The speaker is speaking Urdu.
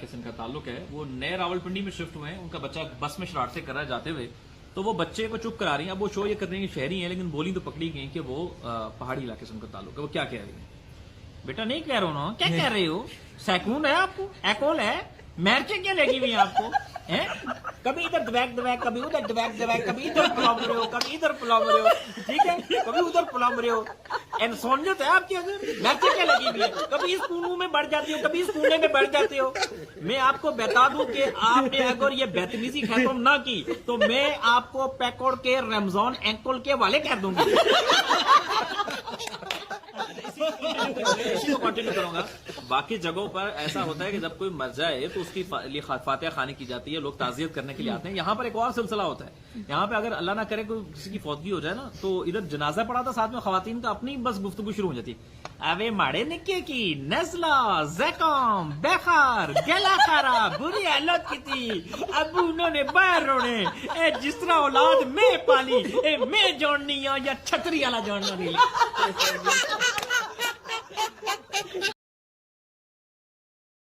علاقے سے ان کا تعلق ہے, وہ نئے راولپنڈی میں شفٹ ہوئے ہیں, ان کا بچہ بس میں شرارتیں کر رہا ہے جاتے ہوئے, تو وہ بچے کو چپ کرا رہی ہیں. اب وہ شو یہ کرنے کی شہری ہیں لیکن بولی تو پکڑی گئی کہ وہ پہاڑی علاقے سے ان کا تعلق ہے. وہ کیا کہہ رہی ہیں؟ بیٹا نہیں کہہ رہا ہوں نا, کیا کہہ رہے ہو؟ سیکون ہے آپ کو, ایکول ہے, میرچیں کیا لگی ہوئی ہیں آپ کو؟ کبھی ادھر دبیک دبیک, کبھی ادھر دبیک دبیک, کبھی ادھر پلام رہے ہو, کبھی ادھر پلام رہے ہو, ٹھیک ہے, کبھی ادھر پلام رہے ہو. انسانیت ہے آپ کی اگر, میرچیں کیا لگی ہوئی ہیں؟ کبھی اس کونوں میں بڑھ جاتی ہو, کبھی اس کونے میں بڑھ جاتے ہو. میں آپ کو بتا دوں کہ آپ نے اگر یہ بدتمیزی ختم نہ کی تو میں آپ کو پیکوڑ کے رمضان اینکل کے والے کہہ دوں گی. اسی کو کنٹینیو کروں گا. باقی جگہوں پر ایسا ہوتا ہے کہ جب کوئی مر جائے تو اس کی لیے فاتحہ خوانی کی جاتی ہے, لوگ تعزیت کرنے کے لیے آتے ہیں. یہاں پر ایک اور سلسلہ ہوتا ہے, یہاں پہ اگر اللہ نہ کرے کوئی کسی کی فوتگی ہو جائے نا, تو ادھر جنازہ پڑا تھا, ساتھ میں خواتین کا اپنی بس گفتگو شروع ہو جاتی ہے. اوے ماڑے نکے کی نزلہ زکام بخار گلا خارا بری حالت کی تھی, ابو انہوں نے باہر روڑے, اے جس طرح اولاد میں پالی, اے میں جوڑنی ہوں یا چھتری والا جوڑنا نہیں.